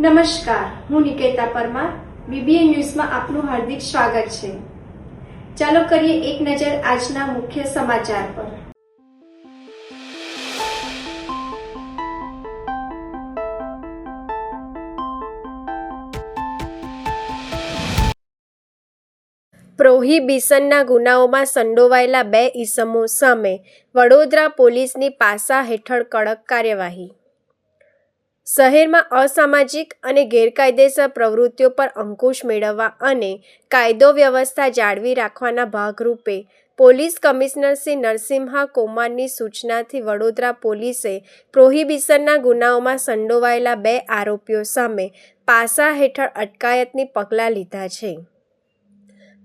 નમસ્કાર, હું નિકેતા પરમાર. બીબીએન ન્યૂઝમાં આપનું હાર્દિક સ્વાગત છે. ચાલો કરીએ એક નજર આજના મુખ્ય સમાચાર પર. પ્રોહિબિશનના ગુનાઓમાં સંડોવાયેલા 2 ઈસમો સામે વડોદરા પોલીસની પાસા હેઠળ કડક કાર્યવાહી. શહેરમાં અસામાજિક અને ગેરકાયદેસર પ્રવૃત્તિઓ પર અંકુશ મેળવવા અને કાયદો વ્યવસ્થા જાળવી રાખવાના ભાગરૂપે પોલીસ કમિશનર શ્રી નરસિમ્હા કૌમારની સૂચનાથી વડોદરા પોલીસે પ્રોહિબિશનના ગુનાઓમાં સંડોવાયેલા 2 આરોપીઓ સામે પાસા હેઠળ અટકાયતની પગલાં લીધા છે.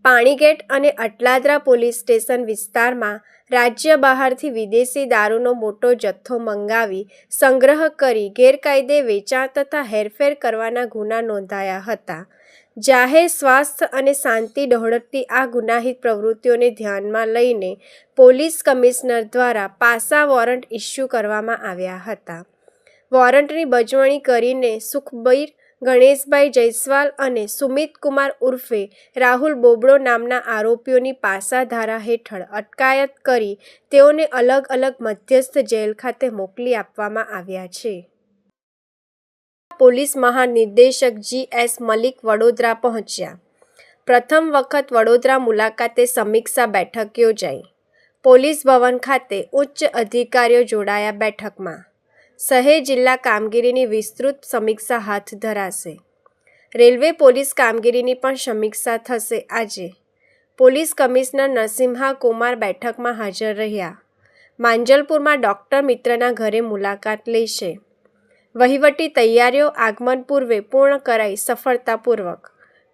પાણીગેટ અને અટલાદરા પોલીસ સ્ટેશન વિસ્તારમાં રાજ્ય બહારથી વિદેશી દારૂનો મોટો જથ્થો મંગાવી સંગ્રહ કરી ગેરકાયદે વેચાણ તથા હેરફેર કરવાના ગુના નોંધાયા હતા. જાહેર સ્વાસ્થ્ય અને શાંતિ ડહોળતી આ ગુનાહિત પ્રવૃત્તિઓને ધ્યાનમાં લઈને પોલીસ કમિશનર દ્વારા પાસા વોરંટ ઇસ્યુ કરવામાં આવ્યા હતા. વોરંટની બજવણી કરીને સુખબીર ગણેશભાઈ જયસ્વાલ અને સુમિત કુમાર ઉર્ફે રાહુલ બોબડો નામના આરોપીઓની પાસા ધારા હેઠળ અટકાયત કરી તેઓને અલગ અલગ મધ્યસ્થ જેલ ખાતે મોકલી આપવામાં આવ્યા છે. પોલીસ મહાનિર્દેશક G.S. મલિક વડોદરા પહોંચ્યા. પ્રથમ વખત વડોદરા મુલાકાતે સમીક્ષા બેઠક યોજાઈ. પોલીસ ભવન ખાતે ઉચ્ચ અધિકારીઓ જોડાયા બેઠકમાં. શહેર જિલ્લા કામગીરીની વિસ્તૃત સમીક્ષા હાથ ધરાશે. રેલવે પોલીસ કામગીરીની પણ સમીક્ષા થશે. આજે પોલીસ કમિશનર નરસિમ્હા કૌમાર બેઠકમાં હાજર રહ્યા. માંજલપુરમાં ડોક્ટર મિત્રના ઘરે મુલાકાત લેશે. વહીવટી તૈયારીઓ આગમન પૂર્વે પૂર્ણ કરાઈ સફળતાપૂર્વક.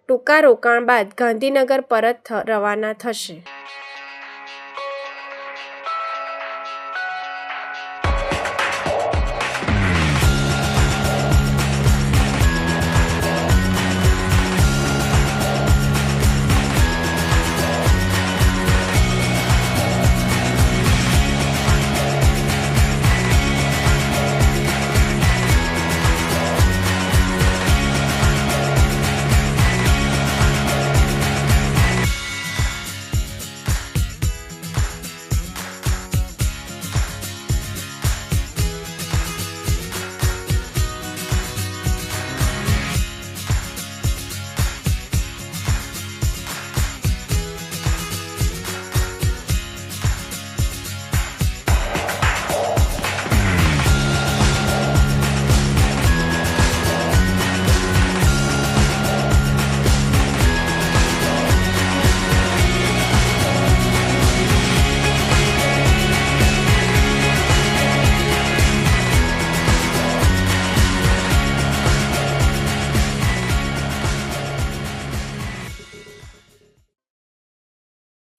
ટૂંકા રોકાણ બાદ ગાંધીનગર પરત રવાના થશે.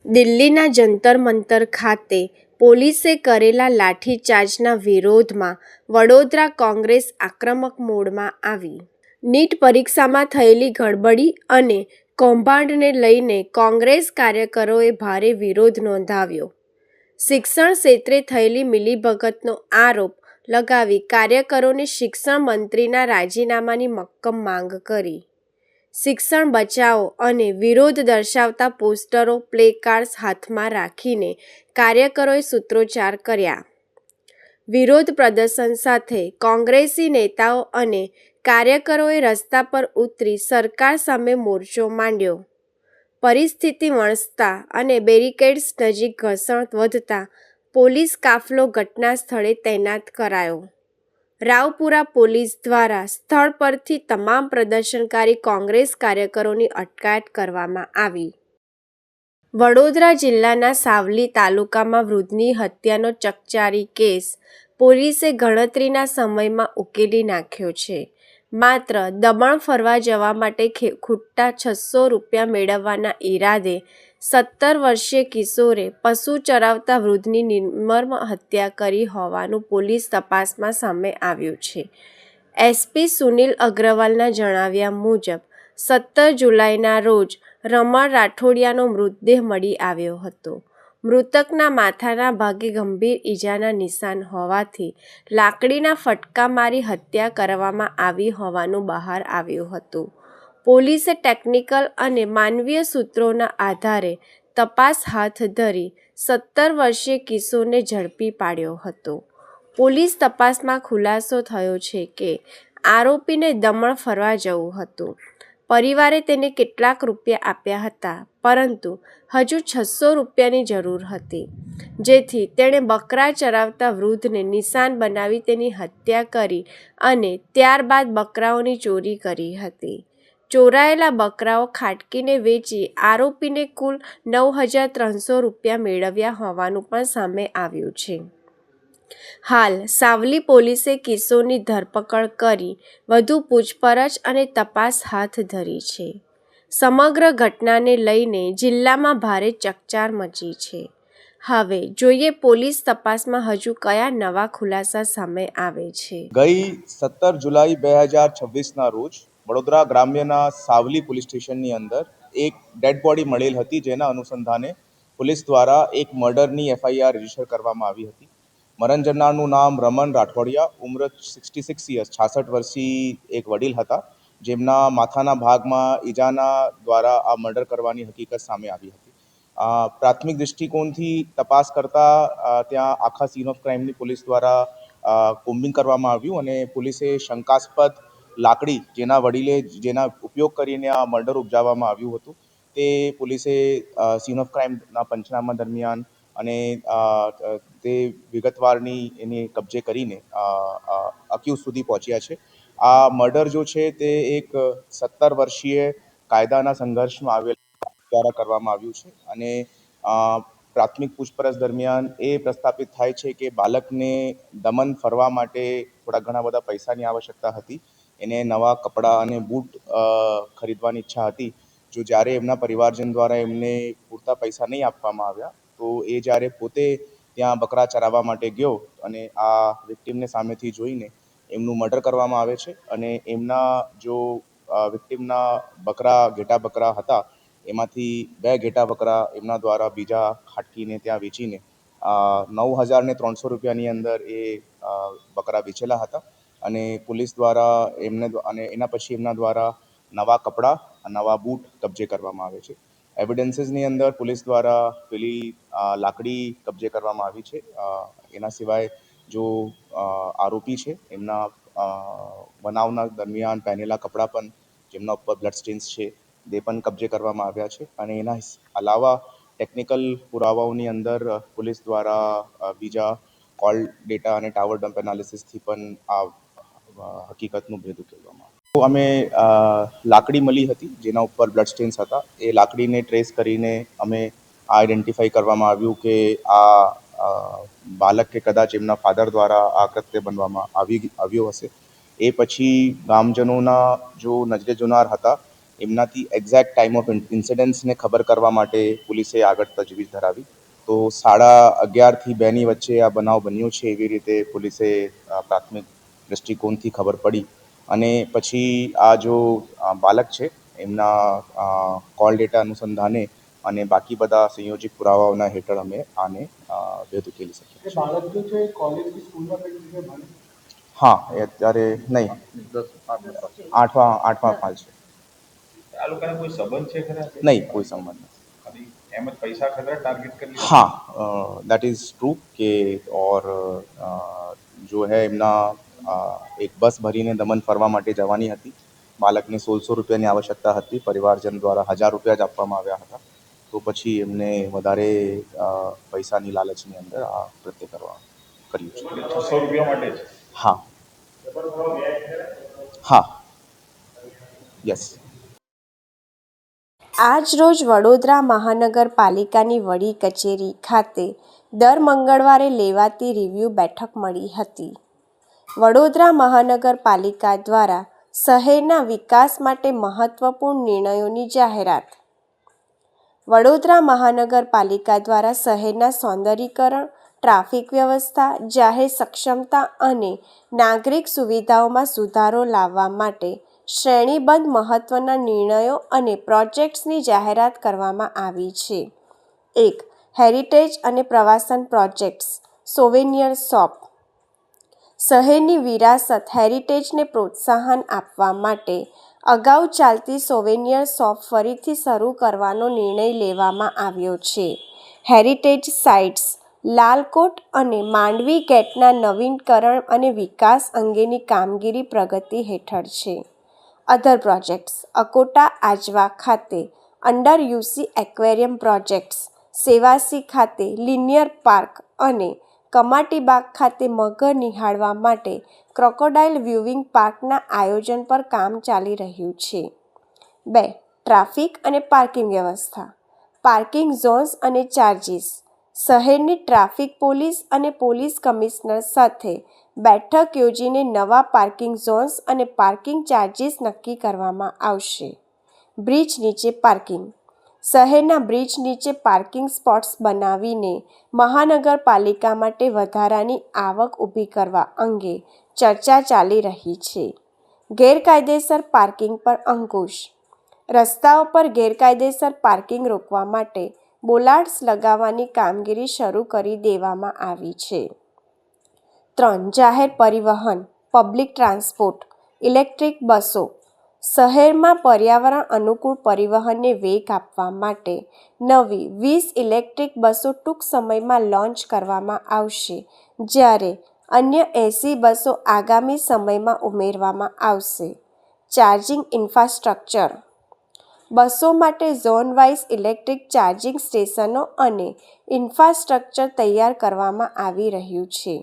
દિલ્હીના જંતર મંતર ખાતે પોલીસે કરેલા લાઠીચાર્જના વિરોધમાં વડોદરા કોંગ્રેસ આક્રમક મોડમાં આવી. નીટ પરીક્ષામાં થયેલી ગડબડી અને કૌભાંડને લઈને કોંગ્રેસ કાર્યકરોએ ભારે વિરોધ નોંધાવ્યો. શિક્ષણ ક્ષેત્રે થયેલી મિલીભગતનો આરોપ લગાવી કાર્યકરોને શિક્ષણ મંત્રીના રાજીનામાની મક્કમ માંગ કરી. શિક્ષણ બચાવો અને વિરોધ દર્શાવતા પોસ્ટરો, પ્લેકાર્ડ્સ હાથમાં રાખીને કાર્યકરોએ સૂત્રોચ્ચાર કર્યા. વિરોધ પ્રદર્શન સાથે કોંગ્રેસી નેતાઓ અને કાર્યકરોએ રસ્તા પર ઉતરી સરકાર સામે મોરચો માંડ્યો. પરિસ્થિતિ વણસતા અને બેરિકેડ્સ નજીક ઘર્ષણ વધતા પોલીસ કાફલો ઘટના સ્થળે તૈનાત કરાયો. રાવપુરા પોલીસ દ્વારા સ્થળ પરથી તમામ પ્રદર્શનકારી કોંગ્રેસ કાર્યકરોની અટકાયત કરવામાં આવી. વડોદરા જિલ્લાના સાવલી તાલુકામાં વૃદ્ધની હત્યાનો ચકચારી કેસ પોલીસે ગણતરીના સમયમાં ઉકેલી નાખ્યો છે. માત્ર દમણ ફરવા જવા માટે ખૂટતા 600 રૂપિયા મેળવવાના ઈરાદે 17 વર્ષીય કિશોરે પશુ ચરાવતા વૃદ્ધની નિર્મમ હત્યા કરી હોવાનું પોલીસ તપાસમાં સામે આવ્યું છે. એસપી સુનિલ અગ્રવાલના જણાવ્યા મુજબ 17 જુલાઈના રોજ રમણ રાઠોડિયાનો મૃતદેહ મળી આવ્યો હતો. મૃતકના માથાના ભાગે ગંભીર ઈજાના નિશાન હોવાથી લાકડીના ફટકા મારી હત્યા કરવામાં આવી હોવાનું બહાર આવ્યું હતું. પોલીસે ટેકનિકલ અને માનવીય સૂત્રોના આધારે તપાસ હાથ ધરી 17 વર્ષીય કિશોરને ઝડપી પાડ્યો હતો. પોલીસ તપાસમાં ખુલાસો થયો છે કે આરોપીને દમણ ફરવા જવું હતું. પરિવારે તેને કેટલાક રૂપિયા આપ્યા હતા, પરંતુ હજુ 600 રૂપિયાની જરૂર હતી, જેથી તેણે બકરા ચરાવતા વૃદ્ધને નિશાન બનાવી તેની હત્યા કરી અને ત્યારબાદ બકરાઓની ચોરી કરી હતી. ચોરાયેલા બકરાઓ ખાટકીને વેચી આરોપીને કુલ 9,300 રૂપિયા મેળવ્યા હોવાનું પણ સામે આવ્યું છે. હાલ સાવલી પોલીસે કિશોરની ધરપકડ કરી વધુ પૂછપરછ અને તપાસ હાથ ધરી છે. સમગ્ર ઘટનાને લઈને જિલ્લામાં ભારે ચકચાર મચી છે. હવે જોઈએ પોલીસ તપાસમાં હજુ કયા નવા ખુલાસા સામે આવે છે. ગઈ 17 જુલાઈ 2026ના રોજ વડોદરા ગ્રામ્યના સાવલી પોલીસ સ્ટેશનની અંદર એક ડેડ બોડી મળેલ હતી, જેના અનુસંધાને પોલીસ દ્વારા એક મર્ડરની FIR રજીસ્ટર કરવામાં આવી હતી. મરણ જનારનું નામ રમન રાઠોડિયા, ઉંમર 66 યર્સ, 66 વર્ષીય એક વડીલ હતા, જેમના માથાના ભાગમાં ઈજાના દ્વારા આ મર્ડર કરવાની હકીકત સામે આવી હતી. પ્રાથમિક દૃષ્ટિકોણથી તપાસ કરતા ત્યાં આખા સીન ઓફ ક્રાઇમની પોલીસ દ્વારા કોમ્બિંગ કરવામાં આવ્યું અને પોલીસે શંકાસ્પદ લાકડી જેના ઉપયોગ કરીને આ મર્ડર ઉપજાવવામાં આવ્યું હતું, તે પોલીસે સીન ઓફ ક્રાઇમના પંચનામા દરમિયાન અને તે વિગતવારની એને કબજે કરીને અક્યુઝ સુધી પહોંચ્યા છે. આ મર્ડર જો છે તે એક 17 વર્ષીય કાયદાના સંઘર્ષમાં આવેલ દ્વારા કરવામાં આવ્યું છે અને પ્રાથમિક પૂછપરછ દરમિયાન એ પ્રસ્થાપિત થાય છે કે બાળકને દમણ ફરવા માટે થોડા ઘણા બધા પૈસાની આવશ્યકતા હતી. એને નવા કપડાં અને બૂટ ખરીદવાની ઈચ્છા હતી. જો જ્યારે એમના પરિવારજન દ્વારા એમને પૂરતા પૈસા નહીં આપવામાં આવ્યા, તો એ જ્યારે પોતે ત્યાં બકરા ચરાવવા માટે ગયો અને આ વિક્ટિમને સામેથી જોઈને એમનું મર્ડર કરવામાં આવે છે અને એમના જો વિક્ટિમના ઘેટા બકરા હતા, એમાંથી 2 ઘેટા બકરા એમના દ્વારા બીજા ખાટકીને ત્યાં વેચીને 9,300 રૂપિયાની અંદર એ બકરા વેચેલા હતા અને પોલીસ દ્વારા એના પછી એમના દ્વારા નવા કપડાં, નવા બૂટ કબજે કરવામાં આવે છે. એવિડન્સીસની અંદર પોલીસ દ્વારા પેલી લાકડી કબજે કરવામાં આવી છે. એના સિવાય જો આરોપી છે એમના બનાવના દરમિયાન પહેરેલા કપડાં પણ, જેમના ઉપર બ્લડ સ્ટેન્સ છે, તે પણ કબજે કરવામાં આવ્યા છે અને એના અલાવા ટેકનિકલ પુરાવાઓની અંદર પોલીસ દ્વારા બીજા કોલ ડેટા અને ટાવર ડમ્પ એનાલિસિસથી પણ આ હકીકતનું ભેદ ઉકેલવામાં આવ્યું. તો અમે લાકડી મળી હતી જેના ઉપર બ્લડ સ્ટેન્સ હતા. એ લાકડીને ટ્રેસ કરીને અમે આઈડેન્ટિફાઈ કરવામાં આવ્યું કે આ બાળક કે કદાચ એમના ફાધર દ્વારા આ કૃત્ય બનવામાં આવ્યો હશે. એ પછી ગામજનોના જો નજરે જોનાર હતા, એમનાથી એક્ઝેક્ટ ટાઈમ ઓફ ઇન્સિડન્ટ્સને ખબર કરવા માટે પોલીસે આગળ તજવીજ ધરાવી. તો 11:30થી 2ની વચ્ચે આ બનાવ બન્યો છે, એવી રીતે પોલીસે પ્રાથમિક દૃષ્ટિકોણથી ખબર પડી અને પછી આ જો બાળક છે એમના કોલ ડેટા અનુસંધાને અને બાકી બધા સંયોજિત પુરાવાઓના હેઠળ અમે આને ભેદ ઉકેલી શકીએ. બાળક જો છે કોલેજની સ્કૂલમાં કઈ જગ્યાએ ભણે? હા, એ અત્યારે નહીં, 8મા ફાલ છે. આ લોકોને કોઈ સંબંધ છે ખરા? નહીં, કોઈ સંબંધ નથી. એમ જ પૈસા ખતરા ટાર્ગેટ કરી? हाँ, दैट इज़ ट्रू कि और जो है એમના એક બસ ભરીને દમણ ફરવા માટે જવાની હતી. બાળકને 1,600 રૂપિયાની આવશ્યકતા હતી. પરિવારજન દ્વારા 1,000 રૂપિયા જ આપવામાં આવ્યા હતા. તો પછી એમને વધારે પૈસાની લાલચની અંદર આ કૃત્ય કર્યું છે. 600 રૂપિયા માટે જ? હા હા, યસ. આજ રોજ વડોદરા મહાનગરપાલિકાની વડી કચેરી ખાતે દર મંગળવારે લેવાતી રિવ્યૂ બેઠક મળી હતી. વડોદરા મહાનગરપાલિકા દ્વારા શહેરના વિકાસ માટે મહત્વપૂર્ણ નિર્ણયોની જાહેરાત. વડોદરા મહાનગરપાલિકા દ્વારા શહેરના સૌંદર્યીકરણ, ટ્રાફિક વ્યવસ્થા, જાહેર સક્ષમતા અને નાગરિક સુવિધાઓમાં સુધારો લાવવા માટે શ્રેણીબદ્ધ મહત્વના નિર્ણયો અને પ્રોજેક્ટ્સની જાહેરાત કરવામાં આવી છે. 1. હેરિટેજ અને પ્રવાસન પ્રોજેક્ટ્સ, સોવેનિયર શોપ. શહેરની વિરાસત હેરિટેજને પ્રોત્સાહન આપવા માટે અગાઉ ચાલતી સોવેનિયર શોપ ફરીથી શરૂ કરવાનો નિર્ણય લેવામાં આવ્યો છે. હેરિટેજ સાઇટ્સ લાલકોટ અને માંડવી ગેટના નવીનીકરણ અને વિકાસ અંગેની કામગીરી પ્રગતિ હેઠળ છે. અધર પ્રોજેક્ટ્સ અકોટા આજવા ખાતે under UC aquarium projects, Sevasi ખાતે લિનિયર પાર્ક અને કમાટીબાગ ખાતે મગર નિહાળવા માટે ક્રોકોડાઇલ વ્યુઇંગ પાર્કના આયોજન પર કામ ચાલી રહ્યું છે. 2. ટ્રાફિક અને પાર્કિંગ વ્યવસ્થા, પાર્કિંગ ઝોન્સ અને ચાર્જિસ. શહેરની ટ્રાફિક પોલીસ અને પોલીસ કમિશનર સાથે બેઠક યોજીને નવા પાર્કિંગ ઝોન્સ અને પાર્કિંગ ચાર્જિસ નક્કી કરવામાં આવશે. બ્રિજ નીચે પાર્કિંગ, શહેરના બ્રિજ નીચે પાર્કિંગ સ્પોટ્સ બનાવીને મહાનગરપાલિકા માટે વધારાની આવક ઊભી કરવા અંગે ચર્ચા ચાલી રહી છે. ગેરકાયદેસર પાર્કિંગ પર અંકુશ, રસ્તાઓ પર ગેરકાયદેસર પાર્કિંગ રોકવા માટે બોલાર્ડ્સ લગાવવાની કામગીરી શરૂ કરી દેવામાં આવી છે. 3. જાહેર પરિવહન, પબ્લિક ટ્રાન્સપોર્ટ, ઇલેક્ટ્રિક બસો. શહેરમાં પર્યાવરણ અનુકૂળ પરિવહનને વેગ આપવા માટે નવી 20 ઇલેક્ટ્રિક બસો ટૂંક સમયમાં લોન્ચ કરવામાં આવશે, જ્યારે અન્ય 80 બસો આગામી સમયમાં ઉમેરવામાં આવશે. ચાર્જિંગ ઇન્ફ્રાસ્ટ્રક્ચર, બસો માટે ઝોન વાઇઝ ઇલેક્ટ્રિક ચાર્જિંગ સ્ટેશનો અને ઇન્ફ્રાસ્ટ્રક્ચર તૈયાર કરવામાં આવી રહ્યું છે.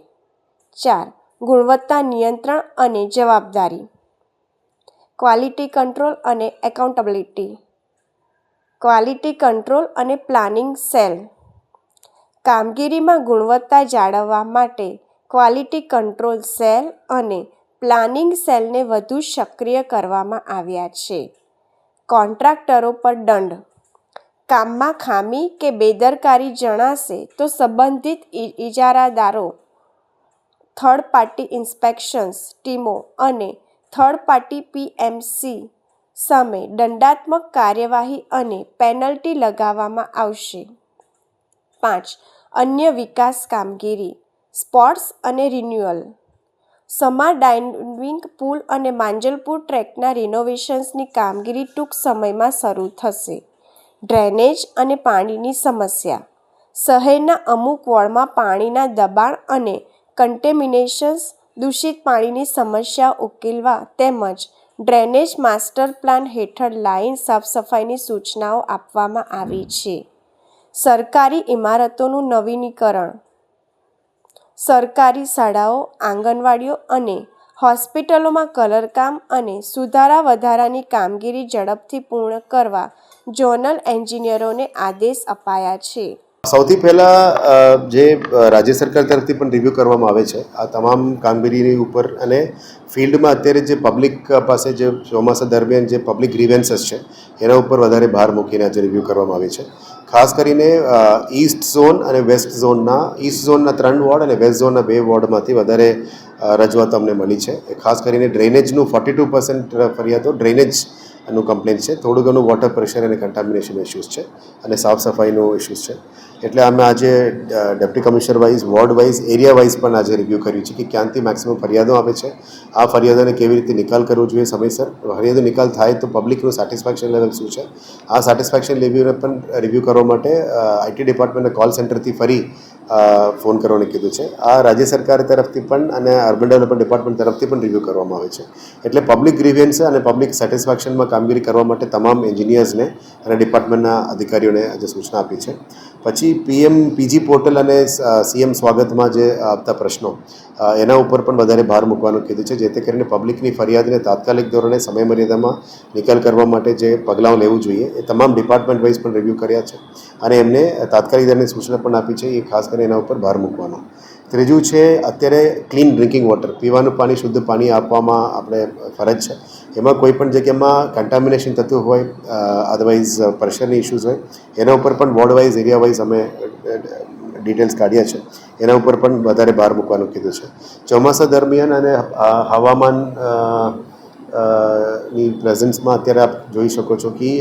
4. ગુણવત્તા નિયંત્રણ અને જવાબદારી, ક્વોલિટી કંટ્રોલ અને એકાઉન્ટેબિલિટી. ક્વોલિટી કંટ્રોલ અને પ્લાનિંગ સેલ. કામગીરીમાં ગુણવત્તા જાળવવા માટે ક્વોલિટી કંટ્રોલ સેલ અને પ્લાનિંગ સેલને વધુ સક્રિય કરવામાં આવ્યા છે. કોન્ટ્રાક્ટરો પર દંડ, કામમાં ખામી કે બેદરકારી જણાશે તો સંબંધિત ઇજારાદારો, થર્ડ પાર્ટી ઇન્સ્પેક્શન્સ ટીમો અને થર્ડ પાર્ટી પીએમસી સામે દંડાત્મક કાર્યવાહી અને પેનલ્ટી લગાવવામાં આવશે. 5. અન્ય વિકાસ કામગીરી, સ્પોર્ટ્સ અને રિન્યુઅલ. સમા ડાઇવિંગ પૂલ અને માંજલપુર ટ્રેકના રિનોવેશન્સની કામગીરી ટૂંક સમયમાં શરૂ થશે. ડ્રેનેજ અને પાણીની સમસ્યા, શહેરના અમુક વોર્ડમાં પાણીના દબાણ અને કન્ટેમિનેશન્સ, દૂષિત પાણીની સમસ્યા ઉકેલવા તેમજ ડ્રેનેજ માસ્ટર પ્લાન હેઠળ લાઇન સાફસફાઈની સૂચનાઓ આપવામાં આવી છે. સરકારી ઇમારતોનું નવીનીકરણ, સરકારી શાળાઓ, આંગણવાડીઓ અને હોસ્પિટલોમાં કલરકામ અને સુધારા વધારાની કામગીરી ઝડપથી પૂર્ણ કરવા ઝોનલ એન્જિનિયરોને આદેશ અપાયા છે. સૌથી પહેલાં જે રાજ્ય સરકાર તરફથી પણ રિવ્યૂ કરવામાં આવે છે આ તમામ કામગીરીની ઉપર, અને ફિલ્ડમાં અત્યારે જે પબ્લિક પાસે જે ચોમાસા દરમિયાન જે પબ્લિક ગ્રીવેન્સીસ છે એના ઉપર વધારે ભાર મૂકીને આજે રિવ્યૂ કરવામાં આવે છે. ખાસ કરીને ઈસ્ટ ઝોન અને વેસ્ટ ઝોનના, ઈસ્ટ ઝોનના 3 વોર્ડ અને વેસ્ટ ઝોનના 2 વોર્ડમાંથી વધારે રજૂઆત અમને મળી છે. ખાસ કરીને ડ્રેનેજનું 42% ફરિયાદો ડ્રેનેજનું કમ્પ્લેન છે. થોડું ઘણું વોટર પ્રેશર અને કન્ટામિનેશન ઇસ્યુઝ છે અને સાફ સફાઈનો ઇસ્યુઝ છે. એટલે અમે આજે deputy commissioner wise, ward wise, area wise પણ આજે રિવ્યૂ કર્યું છે કે ક્યાંથી મેક્સિમમ ફરિયાદો આવે છે, આ ફરિયાદોને કેવી રીતે નિકાલ કરવો જોઈએ સમયસર. ફરિયાદો નિકાલ થાય તો પબ્લિકનું સેટિસ્ફેક્શન લેવલ શું છે, આ સેટિસ્ફેક્શન લેવલને પણ રિવ્યૂ કરવા માટે આઈટી ડિપાર્ટમેન્ટના કોલ સેન્ટરથી ફરી ફોન કરવાનું કીધું છે. આ રાજ્ય સરકાર તરફથી પણ અને અર્બન ડેવલપમેન્ટ ડિપાર્ટમેન્ટ તરફથી પણ રિવ્યૂ કરવામાં આવે છે. એટલે પબ્લિક ગ્રીવિયન્સ અને પબ્લિક સેટિસ્ફેક્શનમાં કામગીરી કરવા માટે તમામ એન્જિનિયર્સને અને ડિપાર્ટમેન્ટના અધિકારીઓને આજે સૂચના આપી છે. પછી પીએમ પીજી પોર્ટલ અને સીએમ સ્વાગતમાં જે આવતા પ્રશ્નો એના ઉપર પણ વધારે ભાર મૂકવાનું કીધું છે, જેથી કરીને પબ્લિકની ફરિયાદને તાત્કાલિક ધોરણે સમયમર્યાદામાં નિકાલ કરવા માટે જે પગલાં લેવું જોઈએ એ તમામ ડિપાર્ટમેન્ટ વાઇઝ પણ રિવ્યૂ કર્યા છે અને એમને તાત્કાલિક ધોરણે સૂચના પણ આપી છે. એ ખાસ કરીને એના ઉપર ભાર મૂકવાનો. ત્રીજું છે અત્યારે ક્લીન ડ્રિંકિંગ વોટર, પીવાનું પાણી, શુદ્ધ પાણી આપવામાં આપણે ફરજ છે. એમાં કોઈ પણ જગ્યામાં કન્ટામિનેશન થતું હોય, અદરવાઇઝ પ્રેશરની ઇસ્યુઝ હોય, એના ઉપર પણ વોર્ડ વાઇઝ, એરિયા વાઇઝ અમે ડિટેલ્સ કાઢ્યા છે. એના ઉપર પણ વધારે ભાર મૂકવાનું કીધું છે. ચોમાસા દરમિયાન અને હવામાન ની પ્રેઝન્સમાં અત્યારે આપ જોઈ શકો છો કે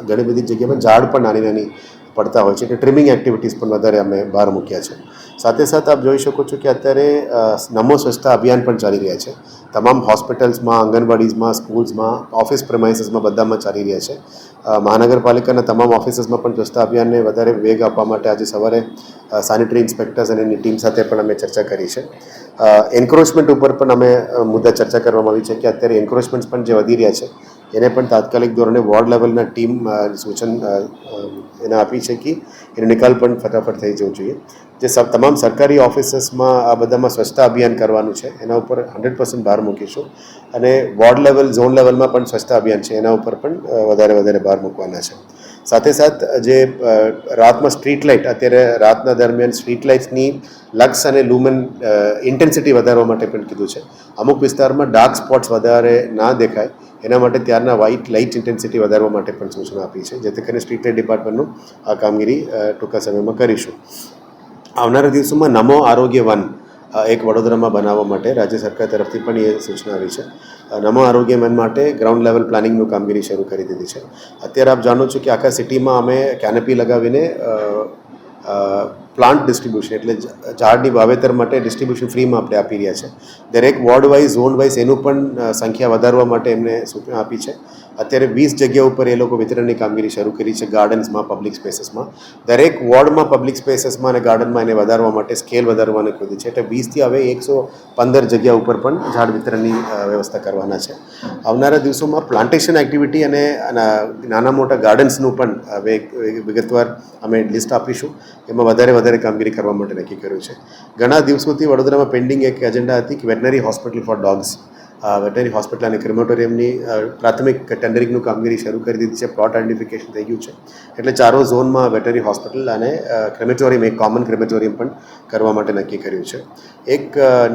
ઘણી બધી જગ્યામાં ઝાડ પણ નાની નાની પડતા હોય છે એટલે ટ્રીમિંગ એક્ટિવિટીઝ પણ વધારે અમે બહાર મૂક્યા છે. સાથે સાથે આપ જોઈ શકો છો કે અત્યારે નમો સ્વચ્છતા અભિયાન પણ ચાલી રહ્યા છે. તમામ હોસ્પિટલ્સમાં, આંગણવાડીઝમાં, સ્કૂલ્સમાં, ઓફિસ પ્રેમાઇસીસમાં બધામાં ચાલી રહ્યા છે. મહાનગરપાલિકાના તમામ ઓફિસીસમાં પણ સ્વચ્છતા અભિયાનને વધારે વેગ આપવા માટે આજે સવારે સેનિટરી ઇન્સ્પેક્ટર્સ અને એની ટીમ સાથે પણ અમે ચર્ચા કરી છે. એન્ક્રોચમેન્ટ ઉપર પણ અમે મુદ્દા ચર્ચા કરવામાં આવી છે કે અત્યારે એન્ક્રોચમેન્ટ્સ પણ જે વધી રહ્યા છે એને પણ તાત્કાલિક ધોરણે વોર્ડ લેવલના ટીમ સૂચન એને આપી છે કે એનો નિકાલ પણ ફટાફટ થઈ જવું જોઈએ. જે તમામ સરકારી ઓફિસીસમાં આ બધામાં સ્વચ્છતા અભિયાન કરવાનું છે એના ઉપર 100% ભાર મૂકીશું અને વોર્ડ લેવલ, ઝોન લેવલમાં પણ સ્વચ્છતા અભિયાન છે એના ઉપર પણ વધારે ભાર મૂકવાના છે. સાથે સાથ જે રાતમાં સ્ટ્રીટ લાઇટ, અત્યારે રાતના દરમિયાન સ્ટ્રીટ લાઇટ્સની લક્સ અને લુમન ઇન્ટેન્સિટી વધારવા માટે પણ કીધું છે. અમુક વિસ્તારમાં ડાર્ક સ્પોટ્સ વધારે ના દેખાય એના માટે ત્યારના વ્હાઇટ લાઇટ ઇન્ટેન્સિટી વધારવા માટે પણ સૂચના આપી છે, જેથી કરીને સ્ટ્રીટ લાઇટ ડિપાર્ટમેન્ટનું આ કામગીરી ટૂંકા સમયમાં કરીશું. આવનારા દિવસોમાં નમો આરોગ્ય વન એક વડોદરામાં બનાવવા માટે રાજ્ય સરકાર તરફથી પણ એ સૂચના આવી છે. નમો આરોગ્ય વન માટે ગ્રાઉન્ડ લેવલ પ્લાનિંગનું કામગીરી શરૂ કરી દીધી છે. અત્યારે આપ જાણો છો કે આખા સિટીમાં અમે કેનપી લગાવીને પ્લાન્ટ ડિસ્ટ્રીબ્યુશન એટલે ઝાડની વાવેતર માટે ડિસ્ટ્રીબ્યુશન ફ્રીમાં આપણે આપી રહ્યા છે. દરેક વોર્ડ વાઇઝ, ઝોન વાઇઝ એનું પણ સંખ્યા વધારવા માટે એમને સૂચના આપી છે. અત્યારે 20 જગ્યા ઉપર એ લોકો વિતરણની કામગીરી શરૂ કરી છે ગાર્ડન્સમાં, પબ્લિક સ્પેસીસમાં. દરેક વોર્ડમાં, પબ્લિક સ્પેસીસમાં અને ગાર્ડનમાં એને વધારવા માટે સ્કેલ વધારવાની ખોદી છે. એટલે 20થી હવે 115 જગ્યા ઉપર પણ ઝાડ વિતરણની વ્યવસ્થા કરવાના છે. આવનારા દિવસોમાં પ્લાન્ટેશન એક્ટિવિટી અને નાના મોટા ગાર્ડન્સનું પણ વિગતવાર અમે લિસ્ટ આપીશું. એમાં વધારે કામગીરી કરવા માટે નક્કી કર્યું છે. ઘણા દિવસોથી વડોદરામાં પેન્ડિંગ એક એજન્ડા હતી કે veterinary hospital four dogs, veterinary hospital અને ક્રેમેટોરિયમની પ્રાથમિક ટેન્ડરિંગનું કામગીરી શરૂ કરી દીધી છે. પ્લોટ આઇડેન્ટિફિકેશન થઈ ગયું છે. એટલે ચારો ઝોનમાં વેટનરી હોસ્પિટલ અને ક્રેમેટોરિયમ, એક કોમન ક્રેમેટોરિયમ પણ કરવા માટે નક્કી કર્યું છે. એક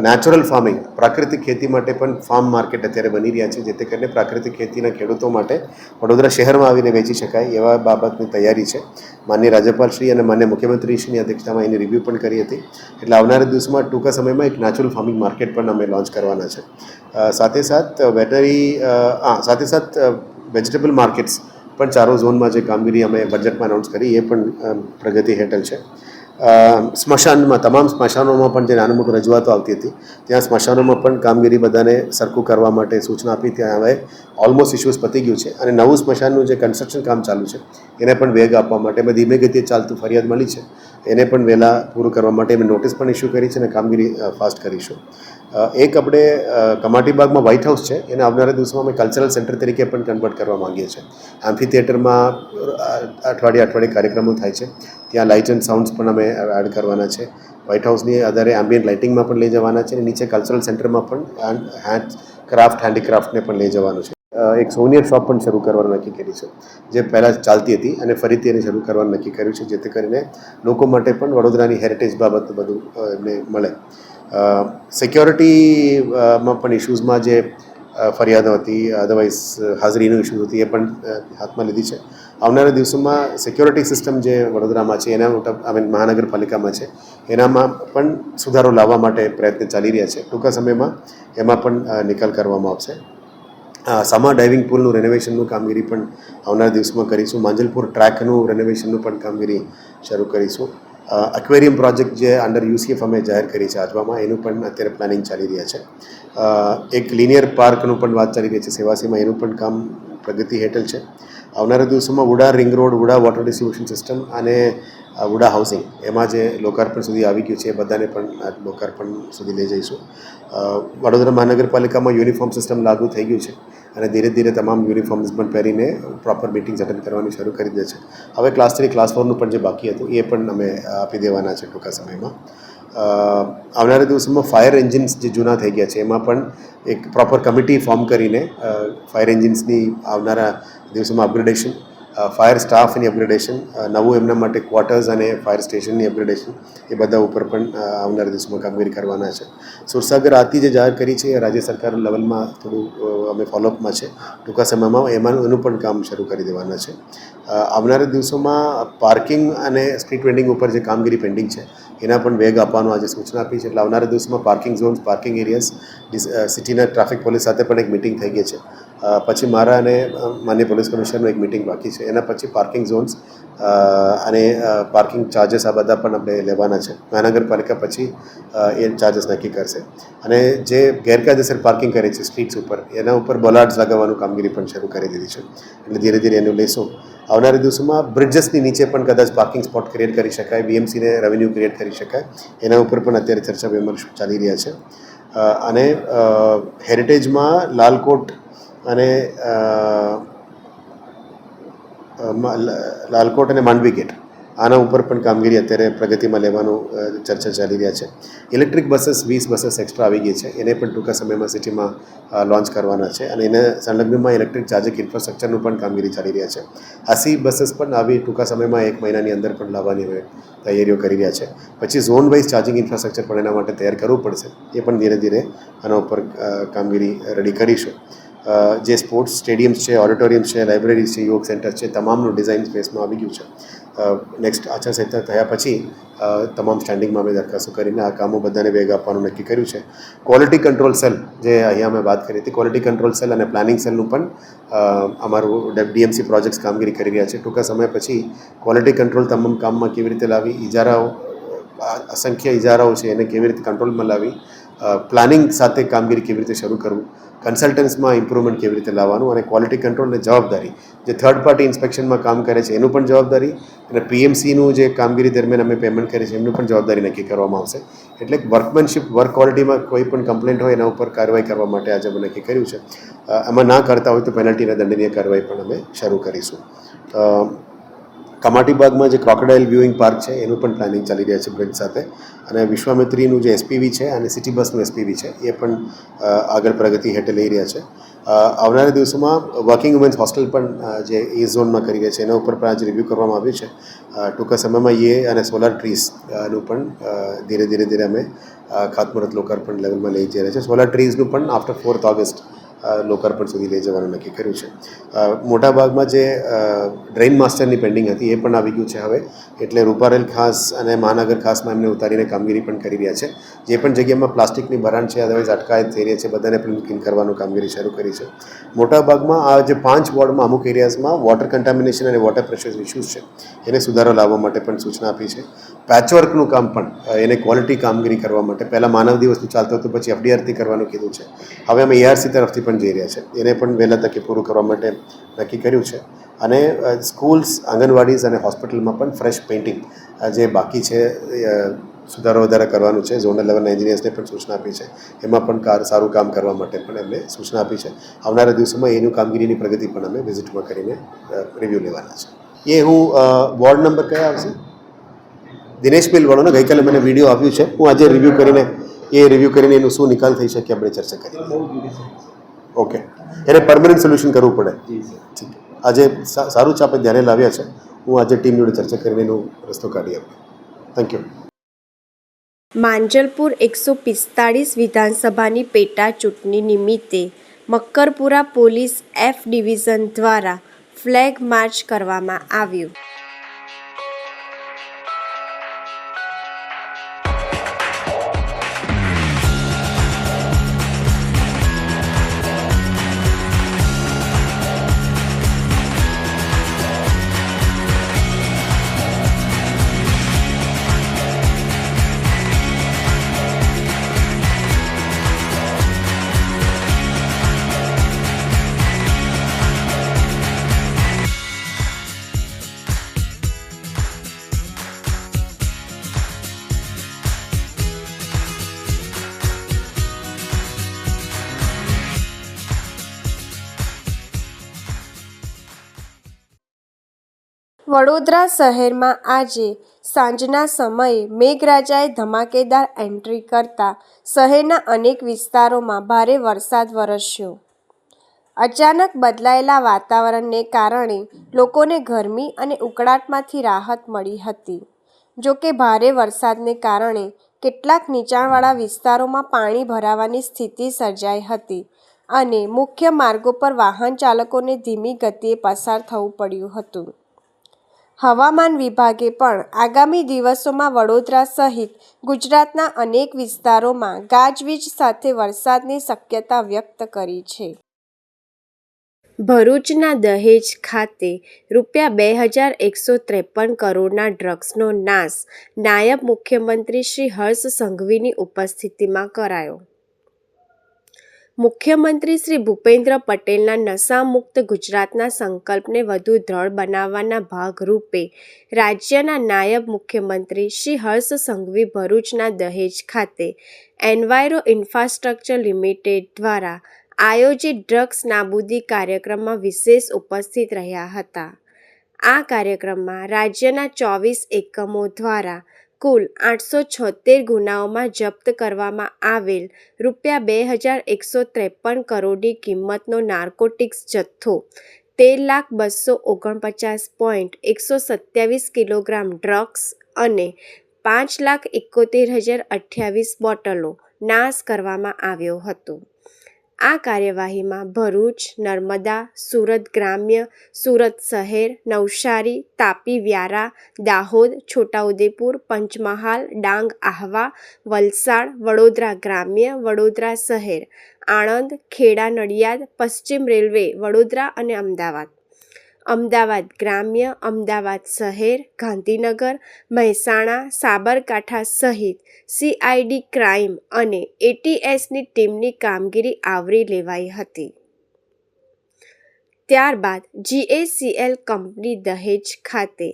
નેચરલ ફાર્મિંગ, પ્રાકૃતિક ખેતી માટે પણ ફાર્મ માર્કેટ અત્યારે બની રહ્યા છે, જેથી કરીને પ્રાકૃતિક ખેતીના ખેડૂતો માટે વડોદરા શહેરમાં આવીને વેચી શકાય એવા બાબતની તૈયારી છે. માનનીય રાજ્યપાલશ્રી અને માનનીય મુખ્યમંત્રીશ્રીની અધ્યક્ષતામાં એની રિવ્યૂ પણ કરી હતી. એટલે આવનારા દિવસમાં ટૂંકા સમયમાં એક નેચરલ ફાર્મિંગ માર્કેટ પણ અમે લોન્ચ કરવાના છે. સાથે સાથ વેજીટેબલ માર્કેટ્સ પણ ચારો ઝોનમાં જે કામગીરી અમે બજેટમાં અનાઉન્સ કરી એ પણ પ્રગતિ હેઠળ છે. સ્મશાનમાં, તમામ સ્મશાનોમાં પણ જે નાનું મોટું રજૂઆતો આવતી હતી ત્યાં સ્મશાનોમાં પણ કામગીરી બધાને સરખું કરવા માટે સૂચના આપી. ત્યાં હવે ઓલમોસ્ટ ઇશ્યુઝ પતી ગયું છે અને નવું સ્મશાનનું જે કન્સ્ટ્રક્શન કામ ચાલુ છે એને પણ વેગ આપવા માટે અમે ધીમે ગતિએ ચાલતું ફરિયાદ મળી છે એને પણ વહેલા પૂરું કરવા માટે અમે નોટિસ પણ ઇસ્યુ કરી છે અને કામગીરી ફાસ્ટ કરીશું. એક આપણે કમાટીબાગમાં વ્હાઇટ હાઉસ છે એને આવનારા દિવસોમાં અમે કલ્ચરલ સેન્ટર તરીકે પણ કન્વર્ટ કરવા માંગીએ છીએ. એમ્ફી થિયેટરમાં અઠવાડિયે કાર્યક્રમો થાય છે, ત્યાં લાઇટ એન્ડ સાઉન્ડ્સ પણ અમે એડ કરવાના છે. વ્હાઇટ હાઉસની આધારે એમ્બિયન્ટ લાઇટિંગમાં પણ લઈ જવાના છે અને નીચે કલ્ચરલ સેન્ટરમાં પણ હેન્ડીક્રાફ્ટને પણ લઈ જવાનું છે. એક સોનિયર શોપ પણ શરૂ કરવાનું નક્કી કરી છે, જે પહેલાં ચાલતી હતી અને ફરીથી એને શરૂ કરવાનું નક્કી કર્યું છે, જેથી કરીને લોકો માટે પણ વડોદરાની હેરિટેજ બાબત બધું એમને મળે. સિક્યોરિટીમાં પણ ઇશ્યુઝમાં જે ફરિયાદો હતી, અધરવાઇઝ હાજરીનું ઇશ્યુ હતી, એ પણ હાથમાં લીધી છે. આવનારા દિવસોમાં સિક્યોરિટી સિસ્ટમ જે વડોદરામાં છે એના મહાનગરપાલિકામાં છે એનામાં પણ સુધારો લાવવા માટે પ્રયત્ન ચાલી રહ્યા છે. ટૂંકા સમયમાં એમાં પણ નિકાલ કરવામાં આવશે. સમા ડાઇવિંગ પુલનું રેનોવેશનનું કામગીરી પણ આવનારા દિવસમાં કરીશું. માંજલપુર ટ્રેકનું રેનોવેશનનું પણ કામગીરી શરૂ કરીશું. એક્વેરિયમ પ્રોજેક્ટ જે અંડર UCF અમે જાહેર કરી છે આજવામાં, એનું પણ અત્યારે પ્લાનિંગ ચાલી રહ્યા છે. એક લિનિયર પાર્કનું પણ વાત ચાલી રહી છે સેવાસીમાં, એનું પણ કામ પ્રગતિ હેઠળ છે. આવનારા દિવસોમાં VUDA ring road, VUDA water distribution system અને વુડા હાઉસિંગ, એમાં જે લોકાર્પણ સુધી આવી ગયું છે એ બધાને પણ લોકાર્પણ સુધી લઈ જઈશું. વડોદરા મહાનગરપાલિકામાં યુનિફોર્મ સિસ્ટમ લાગુ થઈ ગયું છે અને ધીરે ધીરે તમામ યુનિફોર્મ્સ પણ પહેરીને પ્રોપર મિટિંગ્સ અટેન્ડ કરવાની શરૂ કરી દે છે. હવે ક્લાસ 3, ક્લાસ 4નું પણ જે બાકી હતું એ પણ અમે આપી દેવાના છે ટૂંકા સમયમાં. આવનારા દિવસોમાં ફાયર એન્જિન્સ જે જૂના થઈ ગયા છે એમાં પણ એક પ્રોપર કમિટી ફોર્મ કરીને ફાયર એન્જિન્સની આવનારા દિવસોમાં અપગ્રેડેશન, ફાયર સ્ટાફની અપગ્રેડેશન, નવું એમના માટે ક્વાર્ટર્સ અને ફાયર સ્ટેશનની અપગ્રેડેશન, એ બધા ઉપર પણ આવનારા દિવસોમાં કામગીરી કરવાના છે. સુરસાગર આરતી જે જાહેર કરી છે એ રાજ્ય સરકાર લેવલમાં થોડું અમે ફોલોઅપમાં છે. ટૂંકા સમયમાં એનું પણ કામ શરૂ કરી દેવાના છે. આવનારા દિવસોમાં પાર્કિંગ અને સ્ટ્રીટ વેન્ડિંગ ઉપર જે કામગીરી પેન્ડિંગ છે એના પણ વેગ આપવાનો આજે સૂચના આપી છે. એટલે આવનારા દિવસોમાં પાર્કિંગ ઝોન્સ, પાર્કિંગ એરિયાઝ, સિટીના ટ્રાફિક પોલીસ સાથે પણ એક મિટિંગ થઈ ગઈ છે. પછી મારા અને માન્ય પોલીસ કમિશનરનું એક મિટિંગ બાકી છે. એના પછી પાર્કિંગ ઝોન્સ અને પાર્કિંગ ચાર્જસ આ બધા પણ આપણે લેવાના છે. મહાનગરપાલિકા પછી એ ચાર્જસ નક્કી કરશે. અને જે ગેરકાયદેસર પાર્કિંગ કરે છે સ્ટ્રીટ્સ ઉપર એના ઉપર બોલાર્ડ્સ લગાવવાનું કામગીરી પણ શરૂ કરી દીધી છે. એટલે ધીરે ધીરે એનું લઈશું. આવનારા દિવસોમાં બ્રિજેસની નીચે પણ કદાચ પાર્કિંગ સ્પોટ ક્રિએટ કરી શકાય, બીએમસીને રેવન્યુ ક્રિએટ કરી શકાય, એના ઉપર પણ અત્યારે ચર્ચા વિમર્શ ચાલી રહ્યા છે. અને હેરિટેજમાં લાલકોટ અને લાલકોટ અને માંડવી ગેટ આના ઉપર પણ કામગીરી અત્યારે પ્રગતિમાં લેવાનું ચર્ચા ચાલી રહ્યા છે. ઇલેક્ટ્રિક બસીસ 20 બસીસ એક્સ્ટ્રા આવી ગઈ છે, એને પણ ટૂંકા સમયમાં સિટીમાં લોન્ચ કરવાના છે. અને એને સંલગ્નમાં ઇલેક્ટ્રિક ચાર્જિંગ ઇન્ફ્રાસ્ટ્રક્ચરનું પણ કામગીરી ચાલી રહ્યા છે. આસી બસીસ પણ આવી ટૂંકા સમયમાં 1 મહિનાની અંદર પણ લાવવાની તૈયારીઓ કરી રહ્યા છે. પછી ઝોન વાઇઝ ચાર્જિંગ ઇન્ફ્રાસ્ટ્રક્ચર પણ એના માટે તૈયાર કરવું પડશે. એ પણ ધીરે ધીરે આના ઉપર કામગીરી રેડી કરીશું. જે સ્પોર્ટ્સ સ્ટેડિયમ્સ છે, ઓડિટોરિયમ્સ છે, લાઇબ્રેરીઝ છે, યોગ સેન્ટર્સ છે, તમામનું ડિઝાઇન સ્પેસમાં આવી ગયું છે. નેક્સ્ટ આચારસંહિતા થયા પછી તમામ સ્ટેન્ડિંગમાં અમે દરખાસ્તો કરીને આ કામો બધાને વેગ આપવાનું નક્કી કર્યું છે. ક્વોલિટી કંટ્રોલ સેલ જે અહીંયા અમે વાત કરી હતી, ક્વોલિટી કંટ્રોલ સેલ અને પ્લાનિંગ સેલનું પણ અમારું ડીએમસી પ્રોજેક્ટ્સ કામગીરી કરી રહ્યા છે. ટૂંકા સમય પછી ક્વોલિટી કંટ્રોલ તમામ કામમાં કેવી રીતે લાવી, ઇજારાઓ અસંખ્ય ઇજારાઓ છે એને કેવી રીતે કંટ્રોલમાં લાવી, પ્લાનિંગ સાથે કામગીરી કેવી રીતે શરૂ કરવું, કન્સલ્ટન્ટ્સમાં ઇમ્પ્રુવમેન્ટ કેવી રીતે લાવવાનું, અને ક્વોલિટી કંટ્રોલની જવાબદારી જે થર્ડ પાર્ટી ઇન્સ્પેક્શનમાં કામ કરે છે એનું પણ જવાબદારી, અને પીએમસીનું જે કામગીરી દરમિયાન અમે પેમેન્ટ કરીએ છીએ એમનું પણ જવાબદારી નક્કી કરવામાં આવશે. એટલે વર્કમેનશીપ, વર્ક ક્વોલિટીમાં કોઈ પણ કમ્પ્લેન્ટ હોય એના ઉપર કાર્યવાહી કરવા માટે આજે અમે નક્કી કર્યું છે. એમાં ના કરતા હોય તો પેનલ્ટી અને દંડનીય કાર્યવાહી પણ અમે શરૂ કરીશું. કમાટીબાગમાં જે ક્રોકોડાઇલ વ્યુઇંગ પાર્ક છે એનું પણ પ્લાનિંગ ચાલી રહ્યા છે બ્રિજ સાથે. અને વિશ્વામિત્રીનું જે એસપીવી છે અને સિટી બસનું એસપીવી છે એ પણ આગળ પ્રગતિ હેઠળ લઈ રહ્યા છે. આવનારા દિવસોમાં વર્કિંગ વુમેન્સ હોસ્ટેલ પણ જે એ ઝોનમાં કરી રહ્યા છે એના ઉપર પણ આજે રિવ્યૂ કરવામાં આવ્યું છે. ટૂંકા સમયમાં એ અને સોલાર ટ્રીઝનું પણ ધીરે ધીરે અમે ખાતમુહૂર્ત લોકાર્પણ લેવલમાં લઈ જઈ રહ્યા છે. સોલાર ટ્રીઝનું પણ આફ્ટર 4th ઓગસ્ટ લોકાર્પણ સુધી લઈ જવાનું નક્કી કર્યું છે. મોટાભાગમાં જે ડ્રેઇન માસ્ટરની પેન્ડિંગ હતી એ પણ આવી ગયું છે હવે. એટલે રૂપારેલ ખાસ અને મહાનગર ખાસમાં એમને ઉતારીને કામગીરી પણ કરી રહ્યા છે. જે પણ જગ્યામાં પ્લાસ્ટિકની ભરાણ છે, અદરવાઇઝ અટકાયત થઈ રહી છે, બધાને ક્લીન કરવાનું કામગીરી શરૂ કરી છે. મોટાભાગમાં આ જે 5 વોર્ડમાં અમુક એરિયાઝમાં વોટર કન્ટામિનેશન અને વોટર પ્રેશર ઇસ્યુઝ છે એને સુધારો લાવવા માટે પણ સૂચના આપી છે. પેચવર્કનું કામ પણ એને ક્વોલિટી કામગીરી કરવા માટે પહેલાં માનવ દિવસનું ચાલતું હતું, પછી એફડીઆરથી કરવાનું કીધું છે. હવે અમે એઆરસી તરફથી પણ જઈ રહ્યા છે. એને પણ વહેલા તકે પૂરું કરવા માટે નક્કી કર્યું છે. અને સ્કૂલ્સ, આંગણવાડીઝ અને હોસ્પિટલમાં પણ ફ્રેશ પેઇન્ટિંગ જે બાકી છે સુધારો વધારા કરવાનું છે. ઝોનલ લેવલના એન્જિનિયર્સને પણ સૂચના આપી છે. એમાં પણ સારું કામ કરવા માટે પણ એમને સૂચના આપી છે. આવનારા દિવસોમાં એનું કામગીરીની પ્રગતિ પણ અમે વિઝિટમાં કરીને રિવ્યૂ લેવાના છે. એ હું વોર્ડ નંબર કયા આવશે? દિનેશ મિલવાળો ને ગઈકાલે મને વિડીયો આપ્યું છે. હું આજે રિવ્યૂ કરીને એનું શું નિકાલ થઈ શકે આપણે ચર્ચા કરીએ. ઓકે, એને પરમનન્ટ સોલ્યુશન કરવું પડે. ઠીક, આજે સારું છે, આપણે ધ્યાને લાવ્યા છે. હું આજે ટીમ જોડે ચર્ચા કરીને એનો રસ્તો કાઢી આપું. Thank you. માંજલપુર 145 વિધાનસભાની પેટા ચૂંટણી નિમિત્તે મક્કરપુરા પોલીસ એફ ડિવિઝન દ્વારા ફ્લેગ માર્ચ કરવામાં આવ્યું. વડોદરા શહેરમાં આજે સાંજના સમયે મેઘરાજાએ ધમાકેદાર એન્ટ્રી કરતા શહેરના અનેક વિસ્તારોમાં ભારે વરસાદ વરસ્યો. અચાનક બદલાયેલા વાતાવરણને કારણે લોકોને ગરમી અને ઉકળાટમાંથી રાહત મળી હતી. જોકે ભારે વરસાદને કારણે કેટલાક નીચાણવાળા વિસ્તારોમાં પાણી ભરાવાની સ્થિતિ સર્જાઈ હતી અને મુખ્ય માર્ગો પર વાહન ચાલકોને ધીમી ગતિએ પસાર થવું પડ્યું હતું. હવામાન વિભાગે પણ આગામી દિવસોમાં વડોદરા સહિત ગુજરાતના અનેક વિસ્તારોમાં ગાજવીજ સાથે વરસાદની શક્યતા વ્યક્ત કરી છે. ભરૂચના દહેજ ખાતે ₹2153 કરોડના ડ્રગ્સનો નાશ નાયબ મુખ્યમંત્રી શ્રી હર્ષ સંઘવીની ઉપસ્થિતિમાં કરાયો. મુખ્યમંત્રી શ્રી ભૂપેન્દ્ર પટેલના નશામુક્ત ગુજરાતના સંકલ્પને વધુ દ્રઢ બનાવવાના ભાગરૂપે રાજ્યના નાયબ મુખ્યમંત્રી શ્રી હર્ષ સંઘવી ભરૂચના દહેજ ખાતે એન્વાયરો ઇન્ફ્રાસ્ટ્રક્ચર લિમિટેડ દ્વારા આયોજિત ડ્રગ્સ નાબૂદી કાર્યક્રમમાં વિશેષ ઉપસ્થિત રહ્યા હતા. આ કાર્યક્રમમાં રાજ્યના 24 એકમો દ્વારા કુલ 876 ગુનાઓમાં જપ્ત કરવામાં આવેલ ₹2153 કરોડની કિંમતનો નાર્કોટિક્સ જથ્થો, 13,249.127 કિલોગ્રામ ડ્રગ્સ અને 5,71,028 બોટલો નાશ કરવામાં આવ્યો હતો. આ કાર્યવાહીમાં ભરૂચ, નર્મદા, સુરત ગ્રામ્ય, સુરત શહેર, નવસારી, તાપી, વ્યારા, દાહોદ, છોટાઉદેપુર, પંચમહાલ, ડાંગ, આહવા, વલસાડ, વડોદરા ગ્રામ્ય, વડોદરા શહેર, આણંદ, ખેડા, નડિયાદ, પશ્ચિમ રેલવે, વડોદરા અને અમદાવાદ ગ્રામ્ય, અમદાવાદ શહેર, ગાંધીનગર, મહેસાણા, સાબરકાંઠા સહિત CID ક્રાઇમ અને ATSની ટીમની કામગીરી આવરી લેવાઈ હતી. ત્યારબાદ GACL કંપની દહેજ ખાતે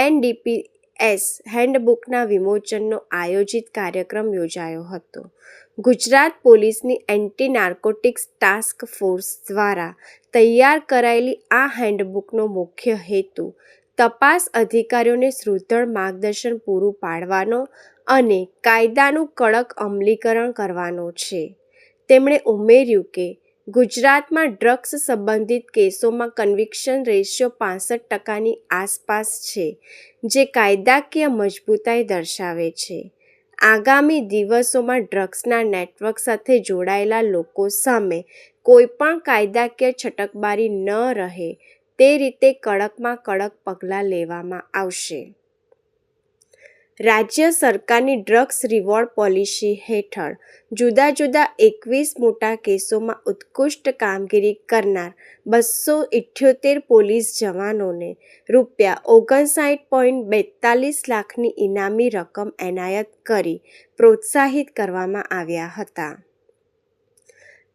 NDPS હેન્ડબુકના વિમોચનનો આયોજિત કાર્યક્રમ યોજાયો હતો. ગુજરાત પોલીસની એન્ટી નાર્કોટિક્સ ટાસ્ક ફોર્સ દ્વારા તૈયાર કરાયેલી આ હેન્ડબુકનો મુખ્ય હેતુ તપાસ અધિકારીઓને સુદૃઢ માર્ગદર્શન પૂરું પાડવાનો અને કાયદાનું કડક અમલીકરણ કરવાનો છે. તેમણે ઉમેર્યું કે ગુજરાતમાં ડ્રગ્સ સંબંધિત કેસોમાં કન્વિક્શન રેશિયો 65% આસપાસ છે, જે કાયદાકીય મજબૂતાઈ દર્શાવે છે. આગામી દિવસોમાં ડ્રગ્સના નેટવર્ક સાથે જોડાયેલા લોકો સામે કોઈપણ કાયદાકીય છટકબારી ન રહે તે રીતે કડકમાં કડક પગલાં લેવામાં આવશે. રાજ્ય સરકારની ડ્રગ્સ રિવોર્ડ પોલિસી હેઠળ જુદા જુદા 21 મોટા કેસોમાં ઉત્કૃષ્ટ કામગીરી કરનાર 278 પોલીસ જવાનોને ₹59.42 લાખની ઇનામી રકમ એનાયત કરી પ્રોત્સાહિત કરવામાં આવ્યા હતા.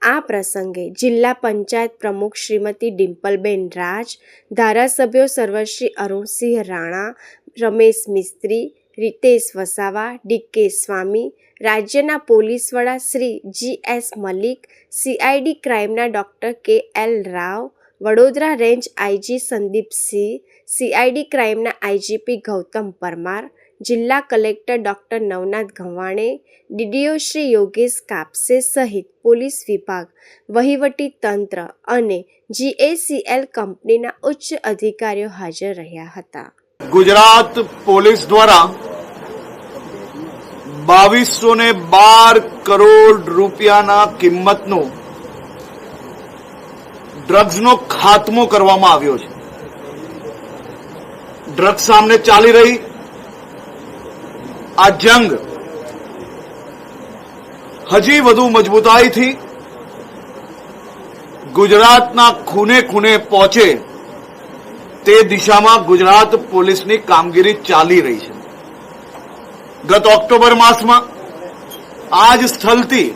આ પ્રસંગે જિલ્લા પંચાયત પ્રમુખ શ્રીમતી ડિમ્પલબેન રાજ, ધારાસભ્યો સર્વશ્રી અરુણસિંહ રાણા, રમેશ મિસ્ત્રી, રીતેશ વસાવા, DK સ્વામી, રાજ્યના પોલીસ વડા શ્રી GS મલિક, CID ક્રાઇમના doctor KL Rao, Vadodara range IG Sandeepsinh, CID ક્રાઇમના IGP ગૌતમ પરમાર, જિલ્લા collector doctor Navnath Gavane, DDO Shri Yogesh Kapse સહિત પોલીસ વિભાગ, વહીવટી તંત્ર અને GACL કંપનીના ઉચ્ચ અધિકારીઓ હાજર રહ્યા હતા. ગુજરાત પોલીસ દ્વારા 2212 કરોડ રૂપિયાના કિંમતનો ડ્રગ્સનો ખાત્મો કરવામાં આવ્યો છે. ડ્રગ્સ સામે ચાલી રહી આ જંગ હજી વધુ મજબૂતાઈથી ગુજરાતના ખૂણે ખૂણે પહોંચે તે દિશામાં ગુજરાત પોલીસની કામગીરી ચાલી રહી છે. ગત ઓક્ટોબર માસમાં આ જ સ્થળથી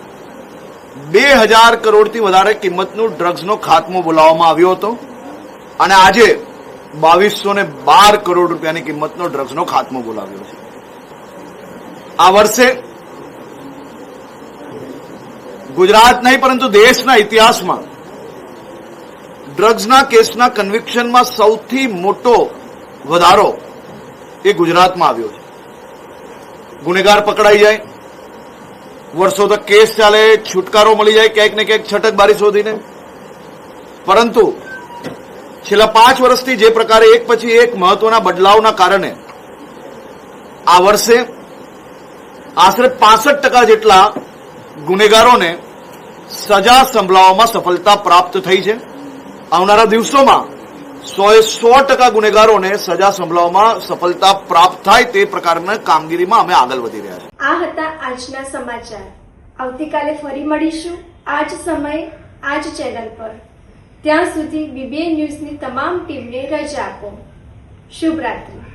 2000 કરોડથી વધારે કિંમતનું ડ્રગ્સનો ખાત્મો બોલાવવામાં આવ્યો હતો અને આજે 2212 કરોડ રૂપિયાની કિંમતનો ડ્રગ્સનો ખાત્મો બોલાવ્યો છે. આ વર્ષે ગુજરાત નહીં પરંતુ દેશના ઇતિહાસમાં ડ્રગ્સના કેસના કન્વિક્શનમાં સૌથી મોટો વધારો એ ગુજરાતમાં આવ્યો છે. ગુનેગાર પકડાઈ જાય, વર્ષો તક કેસ ચાલે, છુટકારો મળી જાય ક્યાંક ને ક્યાંક છટકબારી શોધીને, પરંતુ છેલ્લા 5 વર્ષથી જે પ્રકારે એક પછી એક મહત્વના બદલાવના કારણે આ વર્ષે આશરે 65% જેટલા ગુનેગારોને સજા સંભળાવવામાં સફળતા પ્રાપ્ત થઈ છે. આવનારા દિવસોમાં 100% ગુનેગારોને સજા સંભળાવવામાં સફળતા પ્રાપ્ત થાય તે પ્રકારના કામગીરીમાં અમે આગળ વધી રહ્યા છીએ. આ હતા આજના સમાચાર. આવતીકાલે ફરી મળીશું આ જ સમયે આ જ ચેનલ પર. ત્યાં સુધી BBN ન્યૂઝની તમામ ટીમને રજા આપો. શુભરાત્રી.